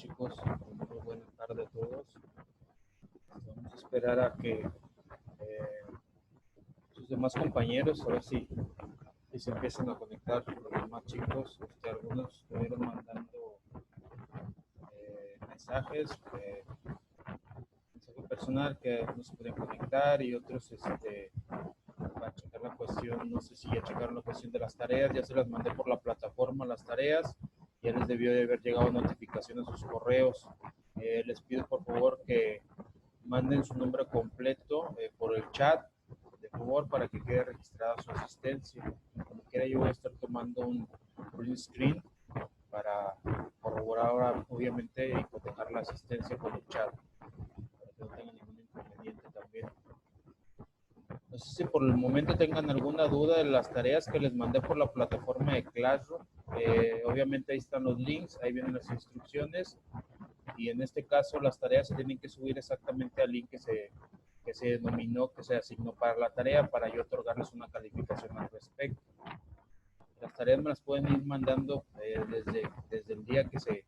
chicos? Muy buena tarde a todos. Vamos a esperar a que sus demás compañeros, a ver si se empiezan a conectar los demás chicos. Algunos estuvieron mandando mensaje personal que no se podían conectar y otros para checar la cuestión, no sé si ya checaron la cuestión de las tareas, ya se las mandé por la plataforma las tareas, ya les debió de haber llegado notificación a sus correos. Les pido por favor que manden su nombre completo por el chat, de favor, para que quede registrada su asistencia. Como quiera, yo voy a estar tomando un print screen para corroborar ahora, obviamente, y cotejar la asistencia con el chat, para que no tengan ningún inconveniente también. No sé si por el momento tengan alguna duda de las tareas que les mandé por la plataforma de Classroom. Obviamente ahí están los links, ahí vienen las instrucciones, y en este caso las tareas se tienen que subir exactamente al link que se denominó, que se asignó para la tarea, para yo otorgarles una calificación al respecto. Las tareas me las pueden ir mandando desde el día que se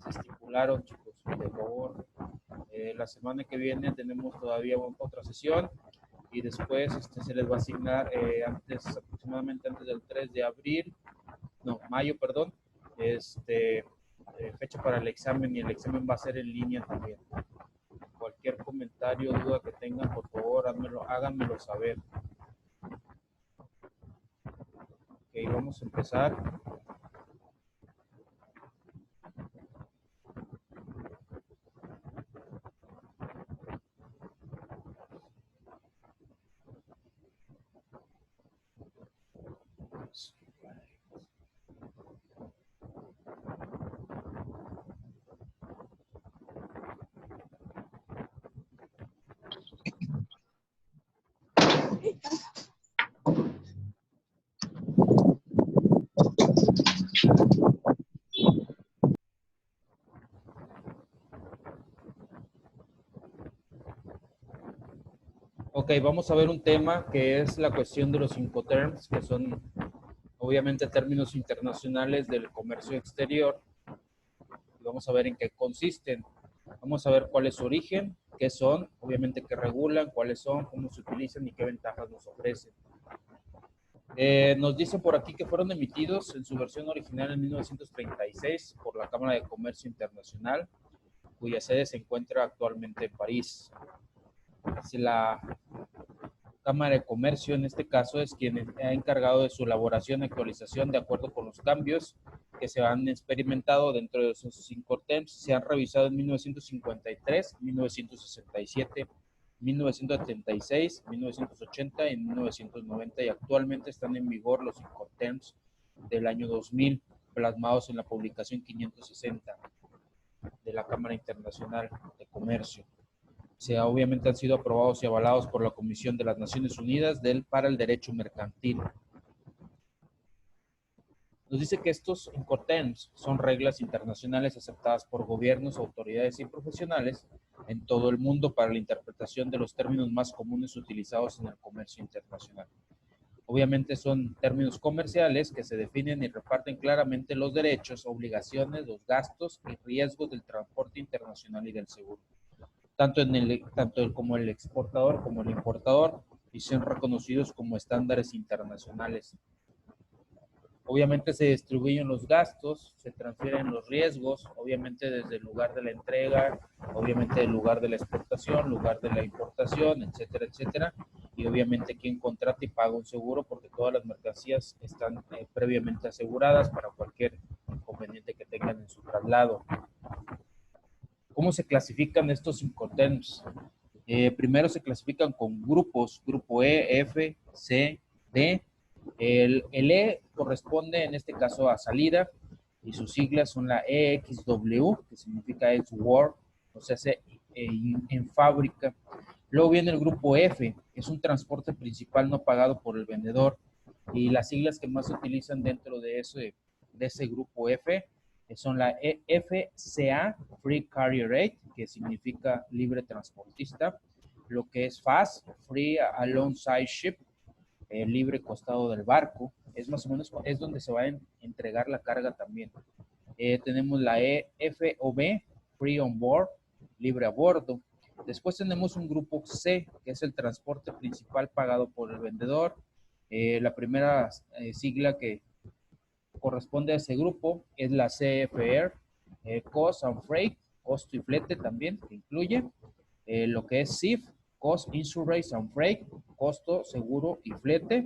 estipularon, chicos, de favor. La semana que viene tenemos todavía otra sesión, y después se les va a asignar aproximadamente antes del 3 de abril, no, mayo, perdón, fecha para el examen, y el examen va a ser en línea también. Cualquier comentario o duda que tengan, por favor, háganmelo saber. Ok, vamos a empezar. Ok, vamos a ver un tema que es la cuestión de los Incoterms, que son obviamente términos internacionales del comercio exterior. Vamos a ver en qué consisten. Vamos a ver cuál es su origen, qué son, obviamente qué regulan, cuáles son, cómo se utilizan y qué ventajas nos ofrecen. Nos dicen por aquí que fueron emitidos en su versión original en 1936 por la Cámara de Comercio Internacional, cuya sede se encuentra actualmente en París. Si la Cámara de Comercio, en este caso, es quien ha encargado de su elaboración y actualización de acuerdo con los cambios que se han experimentado dentro de esos Incoterms. Se han revisado en 1953, 1967, 1976, 1980 y 1990, y actualmente están en vigor los Incoterms del año 2000, plasmados en la publicación 560 de la Cámara Internacional de Comercio. Obviamente han sido aprobados y avalados por la Comisión de las Naciones Unidas para el Derecho Mercantil. Nos dice que estos Incoterms son reglas internacionales aceptadas por gobiernos, autoridades y profesionales en todo el mundo para la interpretación de los términos más comunes utilizados en el comercio internacional. Obviamente son términos comerciales que se definen y reparten claramente los derechos, obligaciones, los gastos y riesgos del transporte internacional y del seguro, tanto como el exportador como el importador, y son reconocidos como estándares internacionales. Obviamente se distribuyen los gastos, se transfieren los riesgos, obviamente desde el lugar de la entrega, obviamente el lugar de la exportación, lugar de la importación, etcétera, etcétera. Y obviamente quien contrata y paga un seguro, porque todas las mercancías están previamente aseguradas para cualquier inconveniente que tengan en su traslado. ¿Cómo se clasifican estos Incoterms? Primero se clasifican con grupos, grupo E, F, C, D. El E corresponde en este caso a salida, y sus siglas son la EXW, que significa export, o sea, en fábrica. Luego viene el grupo F, que es un transporte principal no pagado por el vendedor, y las siglas que más se utilizan dentro de ese grupo F son la FCA, Free Carrier Rate, que significa libre transportista. Lo que es FAS, Free Alongside Ship, libre costado del barco. Es más o menos, es donde se va a entregar la carga también. Tenemos la FOB, Free on Board, libre a bordo. Después tenemos un grupo C, que es el transporte principal pagado por el vendedor. La primera sigla que corresponde a ese grupo es la CFR, Cost and Freight, costo y flete también, que incluye. Lo que es CIF, Cost, Insurance and Freight, costo, seguro y flete.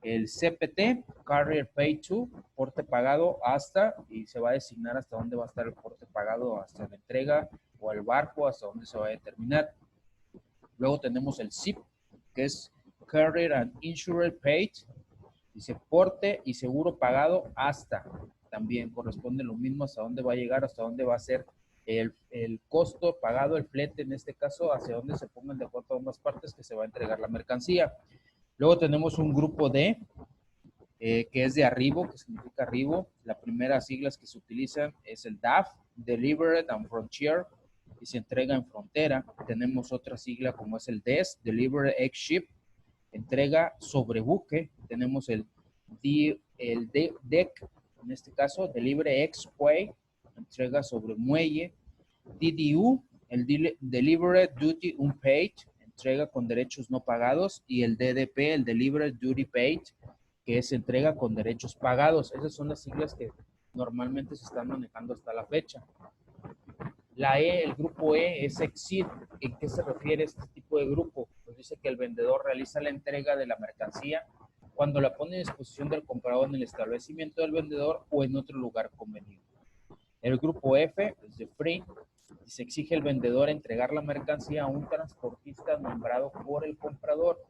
El CPT, Carrier Pay to, porte pagado hasta, y se va a designar hasta dónde va a estar el porte pagado, hasta la entrega o el barco, hasta dónde se va a determinar. Luego tenemos el CIP, que es Carrier and Insurance Paid, dice porte y seguro pagado hasta, también corresponde lo mismo hasta dónde va a llegar, hasta dónde va a ser el costo pagado, el flete en este caso, hacia dónde se pongan de acuerdo a ambas partes que se va a entregar la mercancía. Luego tenemos un grupo D, que es de arribo, que significa arribo. La primera siglas que se utilizan es el DAF, Delivered and Frontier, y se entrega en frontera. Tenemos otra sigla como es el DES, Delivered Ex Ship, entrega sobre buque. Tenemos el DEC, en este caso, Delivery Ex Quay, entrega sobre muelle. DDU, el Delivered Duty Unpaid, entrega con derechos no pagados. Y el DDP, el Delivered Duty Paid, que es entrega con derechos pagados. Esas son las siglas que normalmente se están manejando hasta la fecha. La E, el grupo E, es Exceed. ¿En qué se refiere este tipo de grupo? Pues dice que el vendedor realiza la entrega de la mercancía cuando la pone a disposición del comprador en el establecimiento del vendedor o en otro lugar convenido. El grupo F es de Free. Y se exige al vendedor entregar la mercancía a un transportista nombrado por el comprador.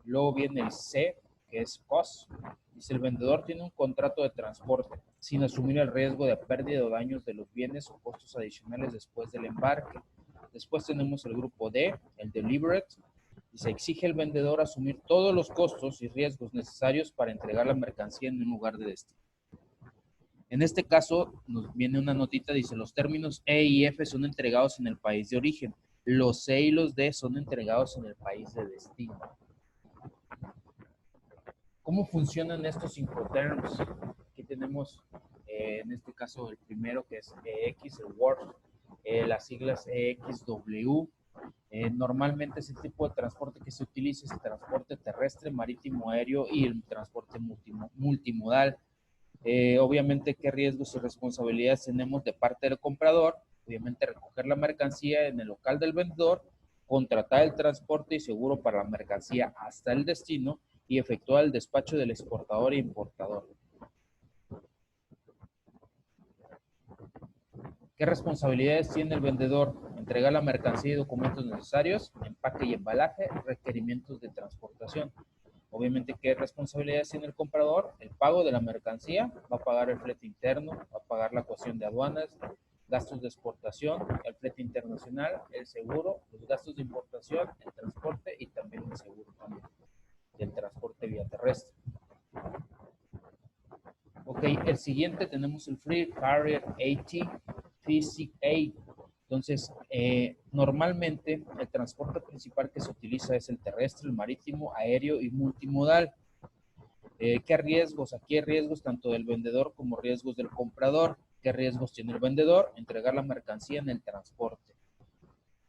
Luego viene el C, que es Cost. Dice, el vendedor tiene un contrato de transporte sin asumir el riesgo de pérdida o daños de los bienes o costos adicionales después del embarque. Después tenemos el grupo D, el Delivered, y se exige al vendedor asumir todos los costos y riesgos necesarios para entregar la mercancía en un lugar de destino. En este caso nos viene una notita, dice, los términos E y F son entregados en el país de origen. Los C y los D son entregados en el país de destino. ¿Cómo funcionan estos Incoterms? Aquí tenemos, en este caso, el primero que es EX, el Word, las siglas EXW. Normalmente ese tipo de transporte que se utiliza es el transporte terrestre, marítimo, aéreo y el transporte multimodal. Obviamente, ¿qué riesgos y responsabilidades tenemos de parte del comprador? Obviamente, recoger la mercancía en el local del vendedor, contratar el transporte y seguro para la mercancía hasta el destino y efectuar el despacho del exportador e importador. ¿Qué responsabilidades tiene el vendedor? Entregar la mercancía y documentos necesarios, empaque y embalaje, requerimientos de transportación. Obviamente, ¿qué responsabilidades tiene el comprador? El pago de la mercancía, va a pagar el flete interno, va a pagar la cuestión de aduanas, gastos de exportación, el flete internacional, el seguro, los gastos de importación, el transporte y también el seguro también del transporte vía terrestre. Ok, el siguiente tenemos el Free Carrier AT PCA. Entonces, normalmente el transporte principal que se utiliza es el terrestre, el marítimo, aéreo y multimodal. ¿Qué riesgos? Aquí hay riesgos tanto del vendedor como riesgos del comprador. ¿Qué riesgos tiene el vendedor? Entregar la mercancía en el transporte.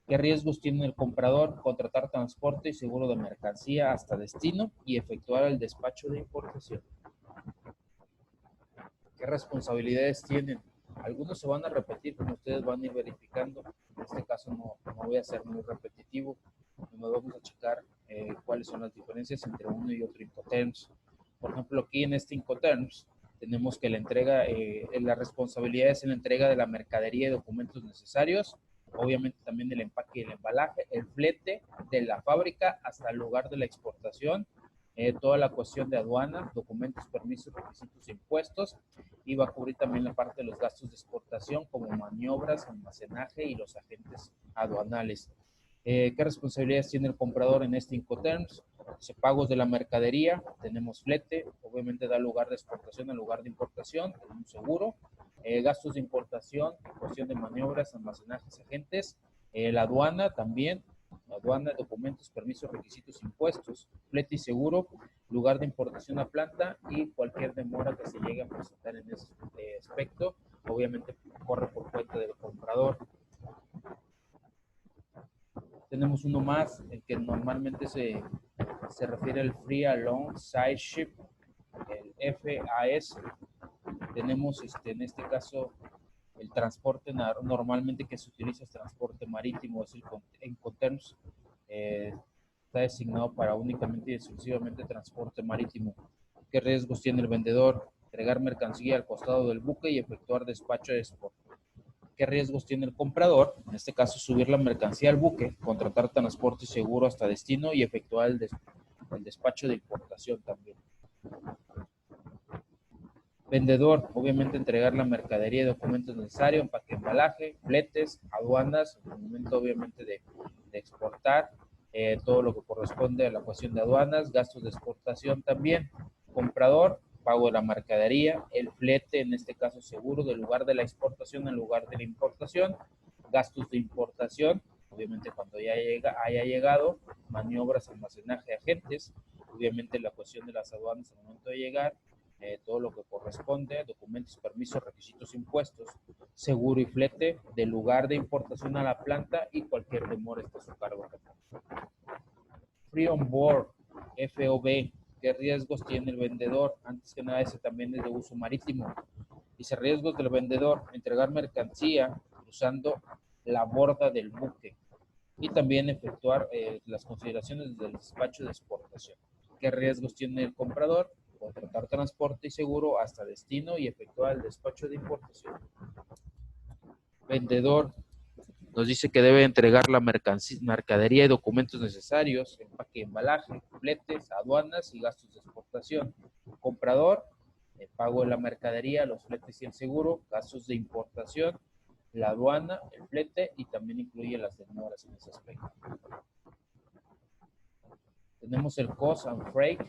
¿Qué riesgos tiene el comprador? Contratar transporte y seguro de mercancía hasta destino y efectuar el despacho de importación. ¿Qué responsabilidades tienen? Algunos se van a repetir, como ustedes van a ir verificando. En este caso no voy a ser muy repetitivo. Nos vamos a checar cuáles son las diferencias entre uno y otro Incoterms. Por ejemplo, aquí en este Incoterms tenemos que la entrega, la responsabilidad es en la entrega de la mercadería y documentos necesarios, obviamente también el empaque y el embalaje, el flete de la fábrica hasta el lugar de la exportación, toda la cuestión de aduana, documentos, permisos, requisitos, impuestos, y va a cubrir también la parte de los gastos de exportación como maniobras, almacenaje y los agentes aduanales. ¿Qué responsabilidades tiene el comprador en este Incoterms? Pagos de la mercadería, tenemos flete, obviamente da lugar de exportación al lugar de importación, un seguro, gastos de importación, cuestión de maniobras, almacenajes, agentes, la aduana también, aduana, documentos, permisos, requisitos, impuestos, flete y seguro, lugar de importación a planta y cualquier demora que se llegue a presentar en ese aspecto, obviamente corre por cuenta del comprador. Tenemos uno más, el que normalmente se refiere al Free Alongside Ship, el FAS. Tenemos en este caso el transporte normalmente que se utiliza es transporte marítimo, es el Incoterms, está designado para únicamente y exclusivamente transporte marítimo. ¿Qué riesgos tiene el vendedor? Entregar mercancía al costado del buque y efectuar despacho de export. ¿Qué riesgos tiene el comprador? En este caso, subir la mercancía al buque, contratar transporte seguro hasta destino y efectuar el despacho de importación también. Vendedor, obviamente entregar la mercadería y documentos necesarios, empaque, embalaje, fletes, aduanas, en el momento obviamente de exportar, todo lo que corresponde a la cuestión de aduanas, gastos de exportación también. Comprador, pago de la mercadería, el flete, en este caso seguro, del lugar de la exportación al lugar de la importación, gastos de importación, obviamente cuando ya haya llegado, maniobras, almacenaje, agentes, obviamente la cuestión de las aduanas al momento de llegar, todo lo que corresponde, documentos, permisos, requisitos, impuestos, seguro y flete del lugar de importación a la planta y cualquier demora está a su cargo. Free on board, FOB, ¿qué riesgos tiene el vendedor? Antes que nada, ese también es de uso marítimo. Dice riesgos del vendedor, entregar mercancía cruzando la borda del buque y también efectuar las consideraciones del despacho de exportación. ¿Qué riesgos tiene el comprador? Contratar transporte y seguro hasta destino y efectuar el despacho de importación. Vendedor nos dice que debe entregar la mercadería y documentos necesarios, empaque, embalaje, fletes, aduanas y gastos de exportación. Comprador, el pago de la mercadería, los fletes y el seguro, gastos de importación, la aduana, el flete y también incluye las demoras en ese aspecto. Tenemos el Cost and Freight,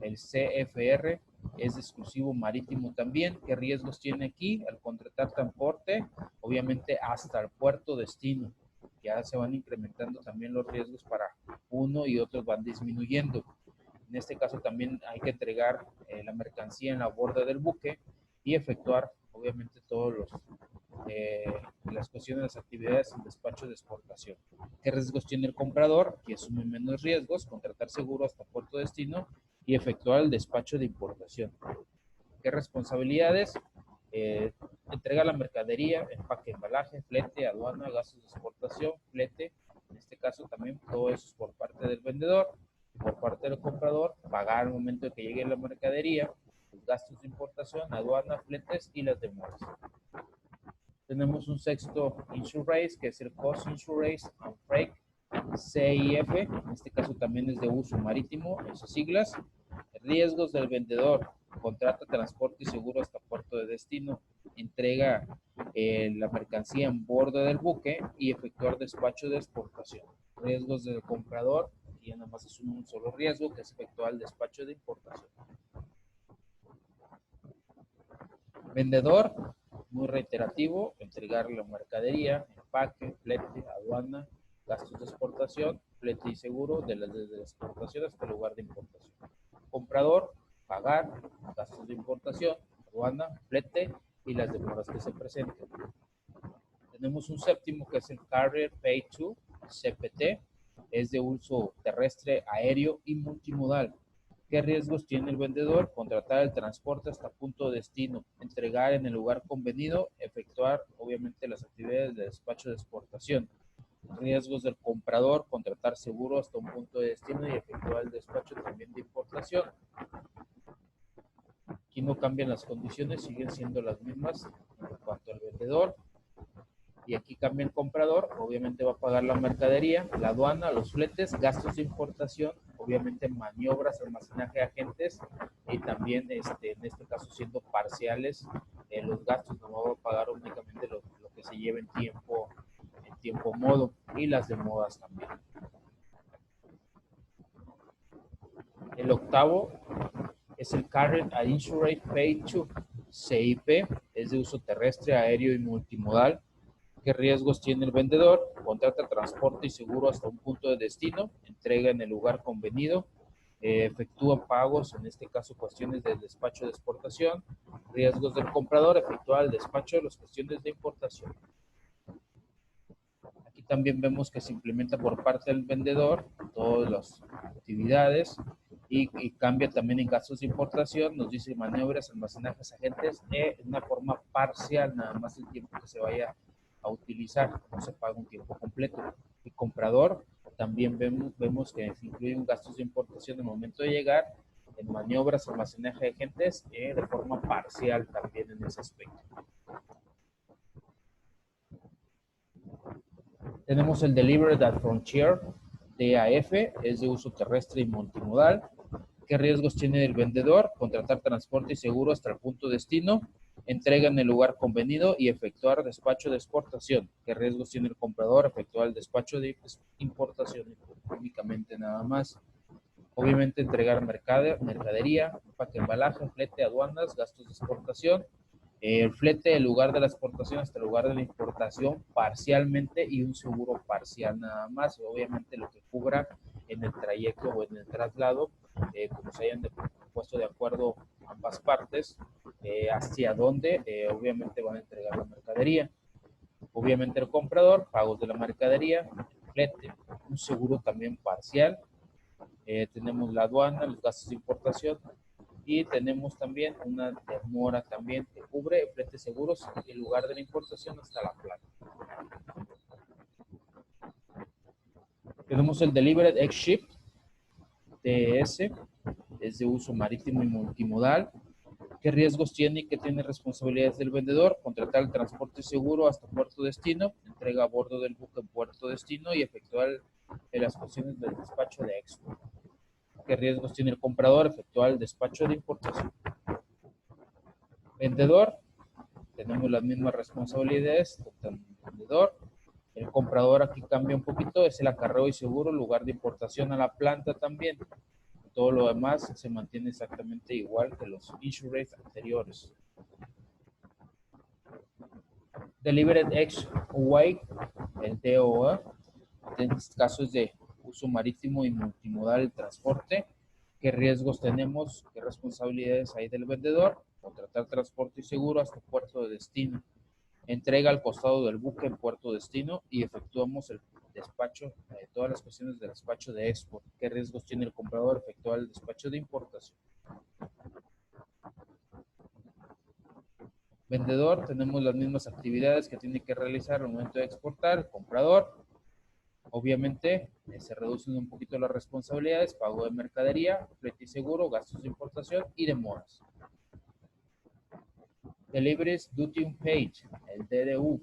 el CFR, es exclusivo marítimo también. ¿Qué riesgos tiene aquí? Al contratar transporte, obviamente hasta el puerto destino. Ya se van incrementando también los riesgos para uno y otros van disminuyendo. En este caso también hay que entregar la mercancía en la borda del buque y efectuar obviamente todos las cuestiones, las actividades en despacho de exportación. ¿Qué riesgos tiene el comprador? Que asume menos riesgos, contratar seguro hasta puerto destino y efectuar el despacho de importación. ¿Qué responsabilidades? Entrega la mercadería, empaque, embalaje, flete, aduana, gastos de exportación, flete. En este caso también todo eso es por parte del vendedor. Por parte del comprador, pagar al momento de que llegue la mercadería, los gastos de importación, aduana, fletes y las demoras. Tenemos un sexto insurance, que es el Cost Insurance and Freight, CIF, en este caso también es de uso marítimo, esas siglas. Riesgos del vendedor, contrata transporte y seguro hasta puerto de destino, entrega la mercancía en bordo del buque y efectuar despacho de exportación. Riesgos del comprador, y nada más es un solo riesgo, que es efectuar el despacho de importación. Vendedor, muy reiterativo, entregar la mercadería, empaque, flete, aduana, gastos de exportación, flete y seguro desde la exportación hasta el lugar de importación. Comprador, pagar, gastos de importación, aduana, flete y las demoras que se presenten. Tenemos un séptimo que es el Carrier Pay to, CPT, es de uso terrestre, aéreo y multimodal. ¿Qué riesgos tiene el vendedor? Contratar el transporte hasta punto de destino, entregar en el lugar convenido, efectuar obviamente las actividades de despacho de exportación. Riesgos del comprador, contratar seguro hasta un punto de destino y efectuar el despacho también de importación. Aquí no cambian las condiciones, siguen siendo las mismas en cuanto al vendedor. Y aquí cambia el comprador, obviamente va a pagar la mercadería, la aduana, los fletes, gastos de importación, obviamente maniobras, almacenaje de agentes y también en este caso siendo parciales los gastos, no va a pagar únicamente lo que se lleve en tiempo modo y las demoras también. El octavo es el Carrier Insurance Pay to, CIP, es de uso terrestre, aéreo y multimodal. ¿Qué riesgos tiene el vendedor? Contrata transporte y seguro hasta un punto de destino, entrega en el lugar convenido, efectúa pagos, en este caso cuestiones del despacho de exportación, riesgos del comprador, efectúa el despacho de las cuestiones de importación. Aquí también vemos que se implementa por parte del vendedor todas las actividades y cambia también en gastos de importación, nos dice maniobras, almacenajes, agentes, de una forma parcial, nada más el tiempo que se vaya a utilizar, no se paga un tiempo completo. El comprador, también vemos que se incluyen gastos de importación en el momento de llegar, en maniobras, almacenaje de agentes, de forma parcial también en ese aspecto. Tenemos el Delivered at Frontier, DAF, es de uso terrestre y multimodal. ¿Qué riesgos tiene el vendedor? Contratar transporte y seguro hasta el punto de destino, entrega en el lugar convenido y efectuar despacho de exportación. ¿Qué riesgos tiene el comprador? Efectuar el despacho de importación únicamente nada más. Obviamente entregar mercadería, empaque, embalaje, flete, aduanas, gastos de exportación. El flete del lugar de la exportación hasta el lugar de la importación parcialmente y un seguro parcial nada más. Obviamente lo que cubra en el trayecto o en el traslado, como se hayan puesto de acuerdo ambas partes, hacia dónde obviamente van a entregar la mercadería. Obviamente el comprador, pagos de la mercadería, flete, un seguro también parcial. Tenemos la aduana, los gastos de importación y tenemos también una demora también que cubre fletes seguros el lugar de la importación hasta la planta. Tenemos el Delivered Ex Ship, DS, es de uso marítimo y multimodal. ¿Qué riesgos tiene y qué tiene responsabilidades del vendedor? Contratar el transporte seguro hasta puerto destino, entrega a bordo del buque en puerto destino y efectuar las cuestiones del despacho de export. ¿Qué riesgos tiene el comprador? Efectuar el despacho de importación. Vendedor, tenemos las mismas responsabilidades, el vendedor. El comprador aquí cambia un poquito, es el acarreo y seguro, lugar de importación a la planta también. Todo lo demás se mantiene exactamente igual que los insurance anteriores. Delivered Ex Away, el DOA, en este caso es de uso marítimo y multimodal el transporte. ¿Qué riesgos tenemos? ¿Qué responsabilidades hay del vendedor? Contratar transporte y seguro hasta puerto de destino. Entrega al costado del buque en puerto destino y efectuamos el despacho, todas las cuestiones de despacho de export. ¿Qué riesgos tiene el comprador? Efectuar el despacho de importación. Vendedor, tenemos las mismas actividades que tiene que realizar al momento de exportar. El comprador, obviamente, se reducen un poquito las responsabilidades, pago de mercadería, flete y seguro, gastos de importación y demoras. Deliveries Duty Unpaid, el DDU.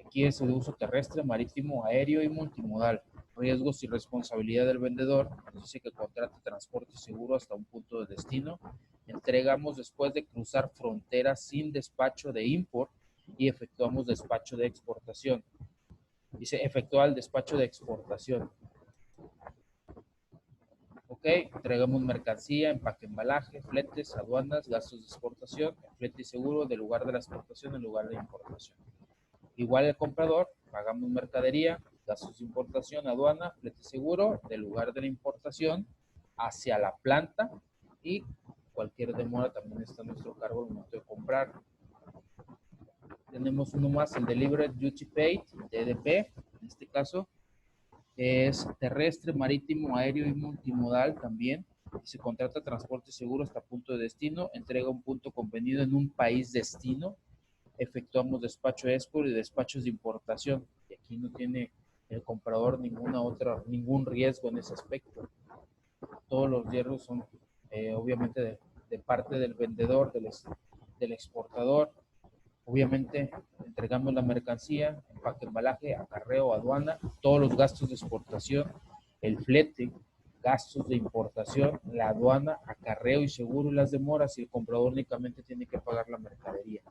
Aquí es de uso terrestre, marítimo, aéreo y multimodal. Riesgos y responsabilidad del vendedor. Nos dice que contrate transporte seguro hasta un punto de destino. Entregamos después de cruzar fronteras sin despacho de import y efectuamos despacho de exportación. Dice efectuar el despacho de exportación. Ok, entregamos mercancía, empaque, embalaje, fletes, aduanas, gastos de exportación, flete y seguro del lugar de la exportación en lugar de importación. Igual el comprador, pagamos mercadería, gastos de importación, aduana, flete seguro del lugar de la importación hacia la planta y cualquier demora también está a nuestro cargo al momento de comprar. Tenemos uno más, el Delivered Duty Paid, DDP, en este caso es terrestre, marítimo, aéreo y multimodal también. Se contrata transporte seguro hasta punto de destino, entrega un punto convenido en un país destino. Efectuamos despacho de export y despachos de importación. Y aquí no tiene el comprador ningún riesgo en ese aspecto. Todos los riesgos son obviamente de parte del vendedor, del exportador. Obviamente entregamos la mercancía, empaque, embalaje, acarreo, aduana, todos los gastos de exportación, el flete, gastos de importación, la aduana, acarreo y seguro y las demoras, y el comprador únicamente tiene que pagar la mercadería.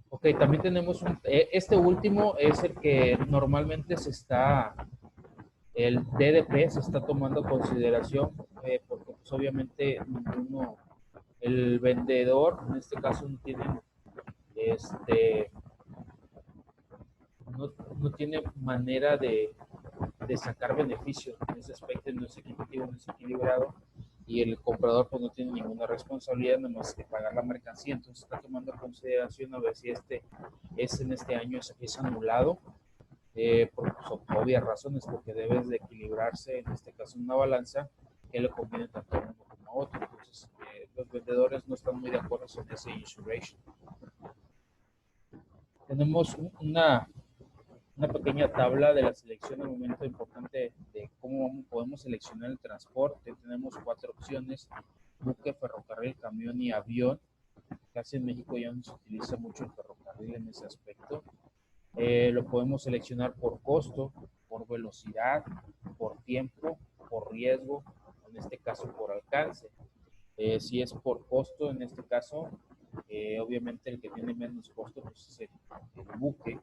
Ok, también tenemos este último es el que normalmente el DDP se está tomando en consideración porque pues, obviamente el vendedor en este caso no tiene manera de de sacar beneficio en ese aspecto, no es equitativo, no es equilibrado, y el comprador pues no tiene ninguna responsabilidad nada más que pagar la mercancía. Entonces está tomando en consideración a ver si en este año es anulado, por obvias razones, porque debes de equilibrarse, en este caso en una balanza, que le conviene tanto a uno como a otro. Entonces los vendedores no están muy de acuerdo en ese insuration. Tenemos una pequeña tabla de la selección al momento importante de cómo podemos seleccionar el transporte. Tenemos 4 opciones: buque, ferrocarril, camión y avión. Casi en México ya no se utiliza mucho el ferrocarril en ese aspecto. Lo podemos seleccionar por costo, por velocidad, por tiempo, por riesgo, en este caso por alcance. Si es por costo, en este caso, obviamente el que tiene menos costo pues es el buque,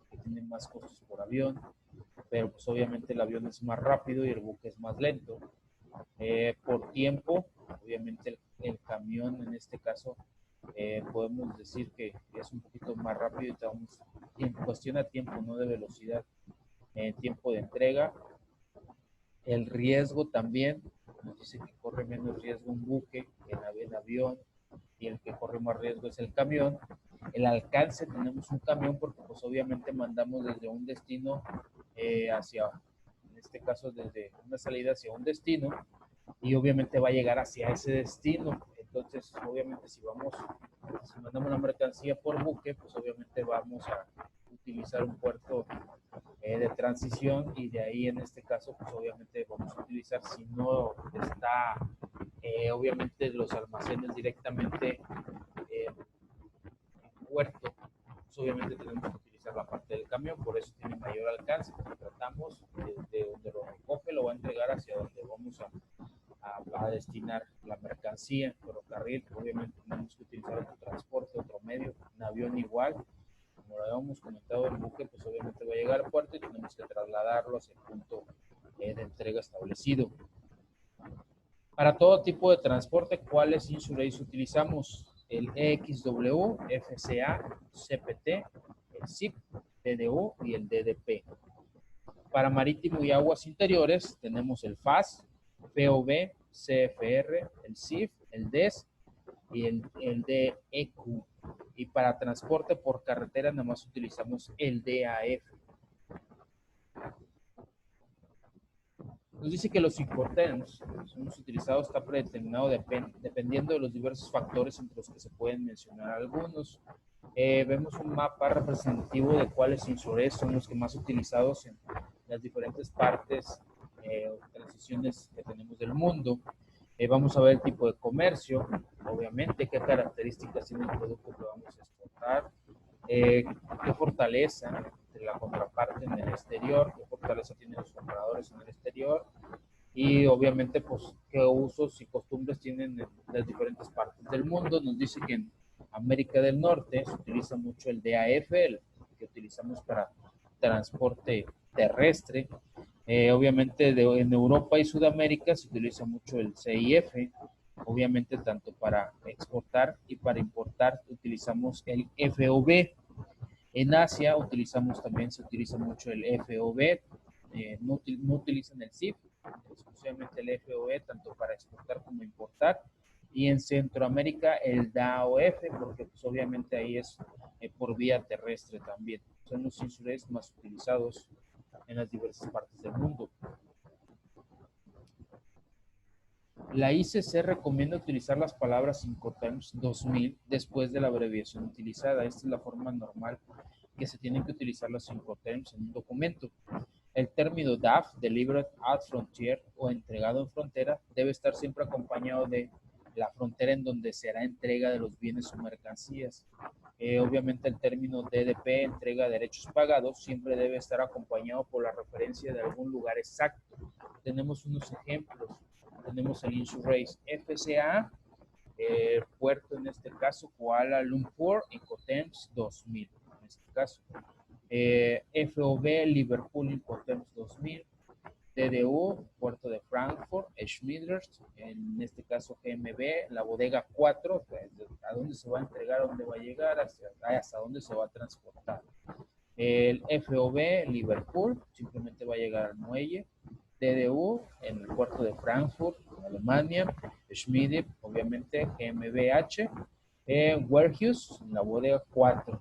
que tiene más costos por avión, pero pues obviamente el avión es más rápido y el buque es más lento. Por tiempo, obviamente el camión en este caso podemos decir que es un poquito más rápido y estamos en cuestión a tiempo, no de velocidad, tiempo de entrega. El riesgo también, nos dice que corre menos riesgo un buque que el avión, y el que corre más riesgo es el camión. El alcance, tenemos un camión porque pues obviamente mandamos desde un destino hacia, en este caso desde una salida hacia un destino, y obviamente va a llegar hacia ese destino. Entonces obviamente si mandamos la mercancía por buque, pues obviamente vamos a utilizar un puerto de transición, y de ahí en este caso pues obviamente vamos a utilizar, si no está obviamente los almacenes directamente en puerto, pues obviamente tenemos que utilizar la parte del camión, por eso tiene mayor alcance, porque tratamos desde donde lo recoge, lo va a entregar hacia donde vamos a destinar la mercancía. Ferrocarril, obviamente tenemos que utilizar otro transporte, otro medio, un avión igual. Como lo habíamos comentado, el buque pues obviamente va a llegar al puerto y tenemos que trasladarlo hacia el punto de entrega establecido. Para todo tipo de transporte, ¿cuáles insurance utilizamos? El EXW, FCA, CPT, el SIP, DDU y el DDP. Para marítimo y aguas interiores tenemos el FAS, POV, CFR, el CIF, el DES y el DEQ. Y para transporte por carretera nada más utilizamos el DAF. Nos dice que los Incoterms son los utilizados, está predeterminado dependiendo de los diversos factores entre los que se pueden mencionar algunos. Vemos un mapa representativo de cuáles insurers son los que más utilizados en las diferentes partes o transiciones que tenemos del mundo. Vamos a ver el tipo de comercio, obviamente, qué características tiene el producto que vamos a exportar, qué fortaleza de la contraparte en el exterior, qué fortaleza tienen los compradores en el exterior, y obviamente pues qué usos y costumbres tienen en las diferentes partes del mundo. Nos dice que en América del Norte se utiliza mucho el DAF, el que utilizamos para transporte terrestre. Obviamente en Europa y Sudamérica se utiliza mucho el CIF. Obviamente tanto para exportar y para importar utilizamos el FOB. En Asia se utiliza mucho el FOB, no utilizan el CIF, exclusivamente el FOB, tanto para exportar como importar. Y en Centroamérica el DAOF, porque pues obviamente ahí es por vía terrestre también. Son los insurers más utilizados en las diversas partes del mundo. La ICC recomienda utilizar las palabras Incoterms 2000 después de la abreviación utilizada. Esta es la forma normal que se tienen que utilizar los Incoterms en un documento. El término DAF, Delivered at Frontier o entregado en frontera, debe estar siempre acompañado de la frontera en donde será entrega de los bienes o mercancías. Obviamente el término DDP, entrega de derechos pagados, siempre debe estar acompañado por la referencia de algún lugar exacto. Tenemos unos ejemplos. Tenemos el Insurance FCA, puerto en este caso Kuala Lumpur, Incoterms 2000 en este caso. FOB Liverpool, Incoterms 2000. DDU, puerto de Frankfurt, Schmiders, en este caso GMB, la bodega 4, a dónde se va a entregar, a dónde va a llegar, hasta dónde se va a transportar. El FOB, Liverpool, simplemente va a llegar al muelle. DDU, en el puerto de Frankfurt, en Alemania. Schmidt, obviamente, GmbH. Warehouse, en la bodega 4.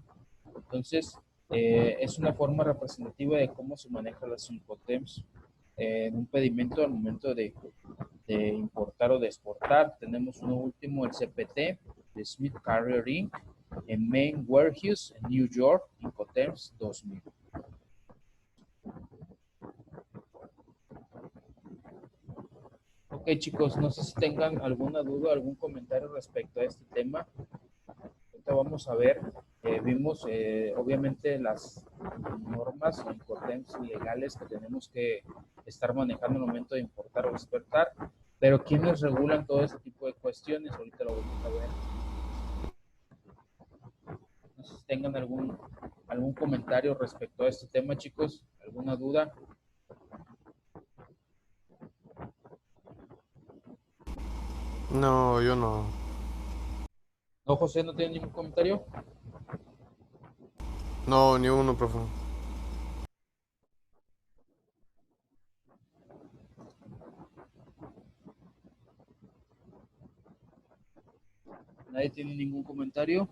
Entonces, es una forma representativa de cómo se manejan las Incoterms en un pedimento al momento de importar o de exportar. Tenemos uno último, el CPT, de Smith Carrier Inc., en Main Warehouse, en New York, Incoterms 2000. Ok, chicos, no sé si tengan alguna duda, algún comentario respecto a este tema. Ahorita vamos a ver, vimos obviamente las normas o Incoterms legales que tenemos que estar manejando al momento de importar o exportar, pero ¿quiénes regulan todo ese tipo de cuestiones? Ahorita lo vamos a ver. No sé si tengan algún comentario respecto a este tema, chicos, alguna duda. No, yo no. No, José, ¿no tiene ningún comentario? No, ni uno, profe. ¿Nadie tiene ningún comentario?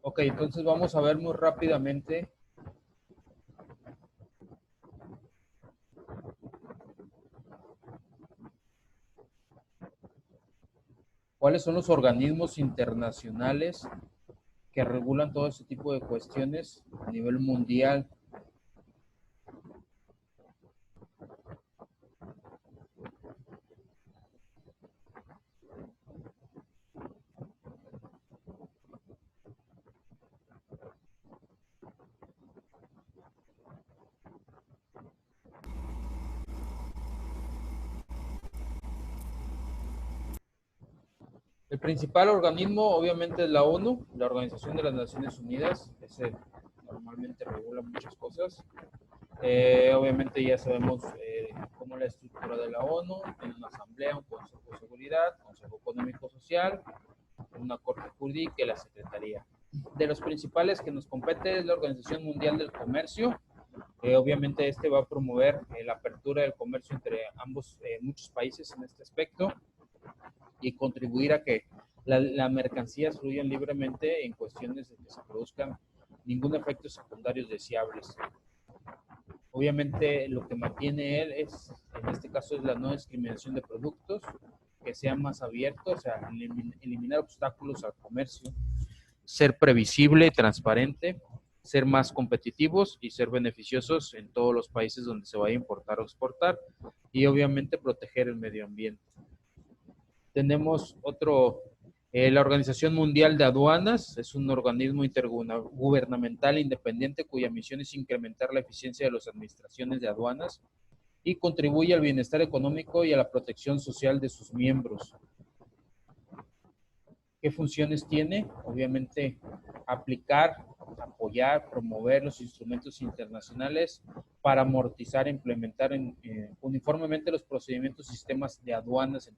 Ok, entonces vamos a ver muy rápidamente cuáles son los organismos internacionales que regulan todo este tipo de cuestiones a nivel mundial. El principal organismo, obviamente, es la ONU, la Organización de las Naciones Unidas. Ese normalmente regula muchas cosas. Obviamente ya sabemos cómo es la estructura de la ONU, tiene una asamblea, un consejo de seguridad, consejo económico social, una corte jurídica y la secretaría. De los principales que nos compete es la Organización Mundial del Comercio. Obviamente este va a promover la apertura del comercio entre muchos países en este aspecto y contribuir a que las mercancías fluyan libremente en cuestiones de que se produzcan ningún efecto secundarios deseables. Obviamente lo que mantiene él es, en este caso, es la no discriminación de productos, que sea más abierto, o sea, eliminar obstáculos al comercio, ser previsible y transparente, ser más competitivos y ser beneficiosos en todos los países donde se vaya a importar o exportar, y obviamente proteger el medio ambiente. Tenemos la Organización Mundial de Aduanas, es un organismo intergubernamental independiente cuya misión es incrementar la eficiencia de las administraciones de aduanas y contribuye al bienestar económico y a la protección social de sus miembros. ¿Qué funciones tiene? Obviamente, aplicar, apoyar, promover los instrumentos internacionales para amortizar e implementar uniformemente los procedimientos y sistemas de aduanas en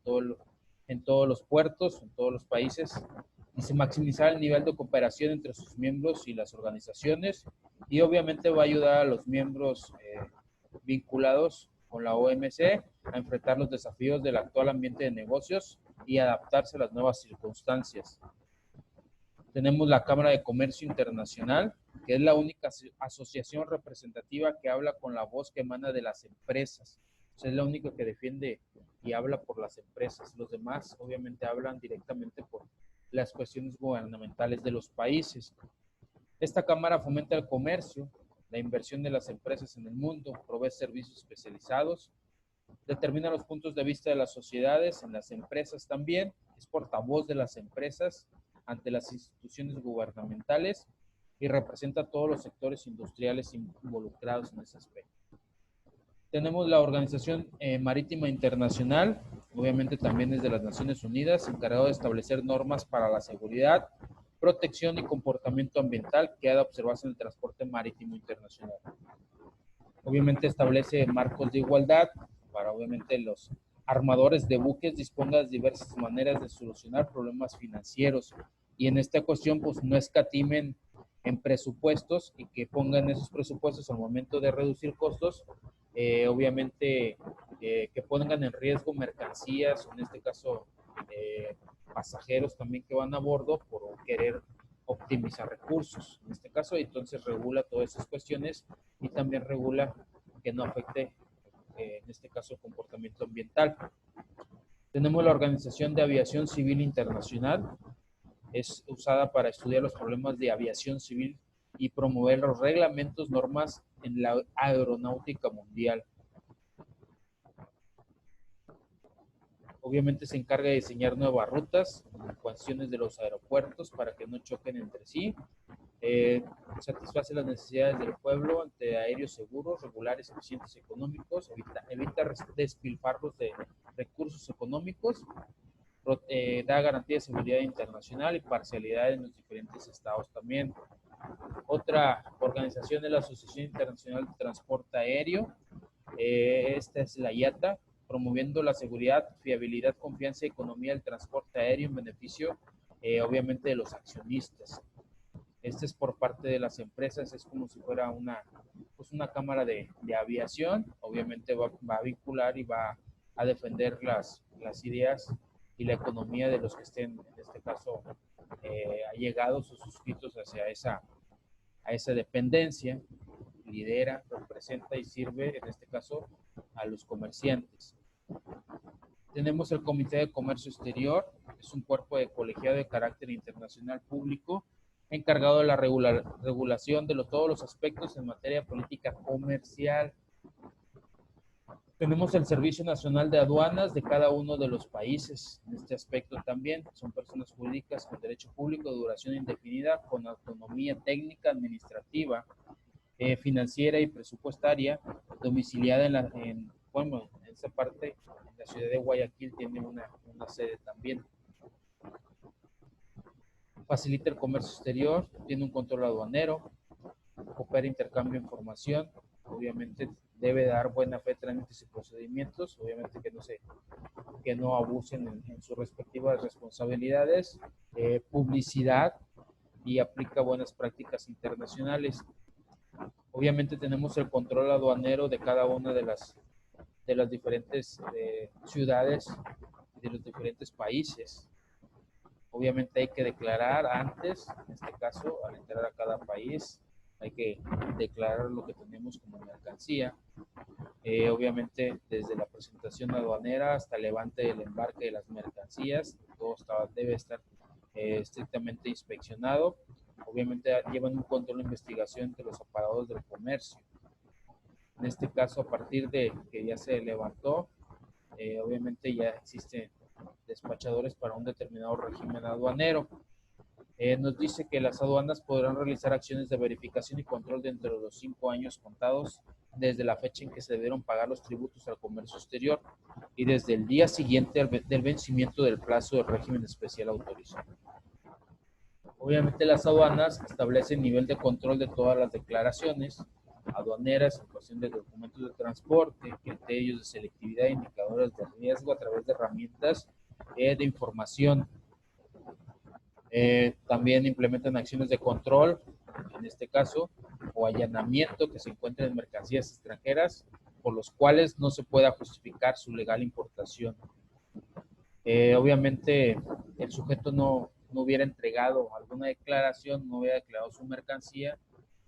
todos los puertos, en todos los países, y maximizar el nivel de cooperación entre sus miembros y las organizaciones, y obviamente va a ayudar a los miembros vinculados con la OMC a enfrentar los desafíos del actual ambiente de negocios y adaptarse a las nuevas circunstancias. Tenemos la Cámara de Comercio Internacional, que es la única asociación representativa que habla con la voz que emana de las empresas. O sea, es la única que defiende y habla por las empresas. Los demás, obviamente, hablan directamente por las cuestiones gubernamentales de los países. Esta Cámara fomenta el comercio, la inversión de las empresas en el mundo, provee servicios especializados, determina los puntos de vista de las sociedades, en las empresas también, es portavoz de las empresas ante las instituciones gubernamentales y representa a todos los sectores industriales involucrados en ese aspecto. Tenemos la Organización Marítima Internacional, obviamente también es de las Naciones Unidas, encargado de establecer normas para la seguridad, protección y comportamiento ambiental que ha de observarse en el transporte marítimo internacional. Obviamente establece marcos de igualdad para obviamente los armadores de buques dispongan de diversas maneras de solucionar problemas financieros y en esta cuestión pues no escatimen en presupuestos y que pongan esos presupuestos al momento de reducir costos, obviamente que pongan en riesgo mercancías, en este caso pasajeros también que van a bordo por querer optimizar recursos, en este caso, y entonces regula todas esas cuestiones y también regula que no afecte, en este caso, el comportamiento ambiental. Tenemos la Organización de Aviación Civil Internacional, es usada para estudiar los problemas de aviación civil y promover los reglamentos, normas en la aeronáutica mundial. Obviamente se encarga de diseñar nuevas rutas, cuestiones de los aeropuertos para que no choquen entre sí. Satisface las necesidades del pueblo ante aéreos seguros, regulares, eficientes y económicos, evita despilfarros de recursos económicos, da garantía de seguridad internacional y parcialidad en los diferentes estados también. Otra organización es la Asociación Internacional de Transporte Aéreo, esta es la IATA, promoviendo la seguridad, fiabilidad, confianza y economía del transporte aéreo en beneficio, obviamente, de los accionistas. Este es por parte de las empresas, es como si fuera pues una cámara de aviación, obviamente va a vincular y va a defender las ideas y la economía de los que estén, en este caso, allegados o suscritos hacia a esa dependencia, lidera, representa y sirve, en este caso, a los comerciantes. Tenemos el Comité de Comercio Exterior, es un cuerpo de colegiado de carácter internacional público encargado de la regulación de todos los aspectos en materia de política comercial. Tenemos el Servicio Nacional de Aduanas de cada uno de los países. En este aspecto también son personas jurídicas con derecho público de duración indefinida, con autonomía técnica, administrativa, financiera y presupuestaria, domiciliada en esa parte, en la ciudad de Guayaquil tiene una sede también. Facilita el comercio exterior, tiene un control aduanero, opera intercambio de información, obviamente debe dar buena fe, trámites y procedimientos, obviamente que no abusen en sus respectivas responsabilidades, publicidad y aplica buenas prácticas internacionales. Obviamente tenemos el control aduanero de cada una de las diferentes ciudades de los diferentes países. Obviamente hay que declarar antes, en este caso, al entrar a cada país, hay que declarar lo que tenemos como mercancía. Obviamente desde la presentación aduanera hasta el levante del embarque de las mercancías, todo debe estar estrictamente inspeccionado. Obviamente llevan un control de investigación de los aparatos del comercio. En este caso, a partir de que ya se levantó, obviamente ya existen despachadores para un determinado régimen aduanero. Nos dice que las aduanas podrán realizar acciones de verificación y control dentro de los 5 años contados desde la fecha en que se debieron pagar los tributos al comercio exterior y desde el día siguiente del vencimiento del plazo del régimen especial autorizado. Obviamente las aduanas establecen nivel de control de todas las declaraciones aduaneras en cuestión de documentos de transporte, criterios de selectividad, indicadores de riesgo a través de herramientas de información. También implementan acciones de control, en este caso, o allanamiento que se encuentren en mercancías extranjeras por los cuales no se pueda justificar su legal importación. Obviamente el sujeto no hubiera entregado alguna declaración, no hubiera declarado su mercancía,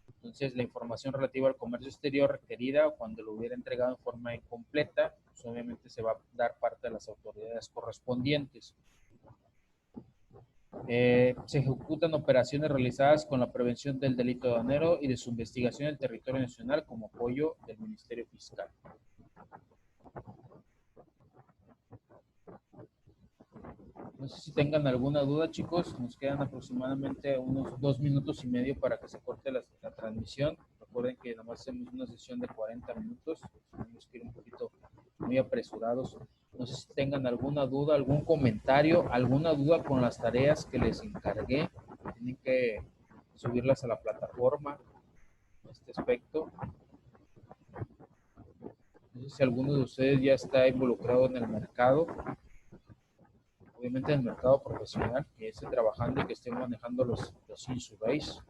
entonces la información relativa al comercio exterior requerida, cuando lo hubiera entregado en forma incompleta, pues obviamente se va a dar parte a las autoridades correspondientes. Se ejecutan operaciones realizadas con la prevención del delito aduanero y de su investigación en el territorio nacional como apoyo del Ministerio Fiscal. No sé si tengan alguna duda, chicos. Nos quedan aproximadamente unos 2 minutos y medio para que se corte la transmisión. Recuerden que nomás hacemos una sesión de 40 minutos. Tenemos que ir un poquito muy apresurados No sé si tengan alguna duda, algún comentario, alguna duda con las tareas que les encargué. Tienen que subirlas a la plataforma en este aspecto. No sé si alguno de ustedes ya está involucrado en el mercado, obviamente en el mercado profesional, que esté trabajando y que esté manejando los insurveys.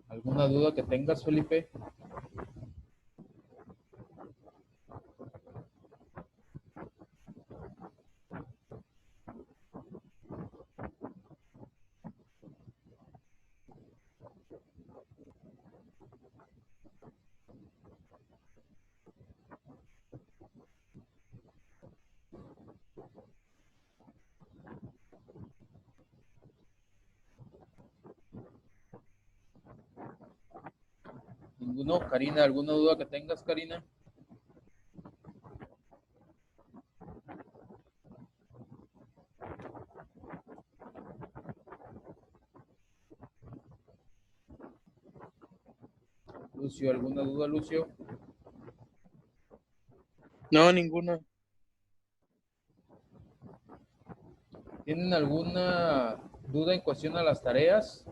¿Alguna duda que tengas, Felipe? ¿Ninguno? Karina, ¿alguna duda que tengas, Karina? Lucio, ¿alguna duda, Lucio? No, ninguna. ¿Tienen alguna duda en cuestión a las tareas?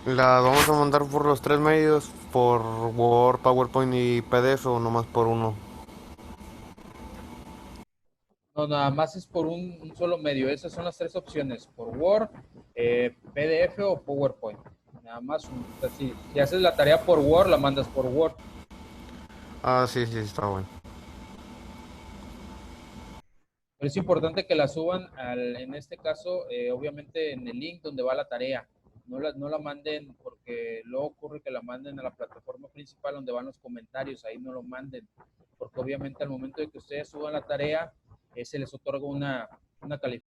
¿La vamos a mandar por los tres medios? ¿Por Word, PowerPoint y PDF o nomás por uno? No, nada más es por un solo medio. Esas son las tres opciones, por Word, PDF o PowerPoint. Nada más uno. O sea, si haces la tarea por Word, la mandas por Word. Ah, sí, sí, está bueno. Pero es importante que la suban en este caso, obviamente en el link donde va la tarea. No la manden porque luego ocurre que la manden a la plataforma principal donde van los comentarios. Ahí no lo manden. Porque obviamente al momento de que ustedes suban la tarea, se les otorga una calificación.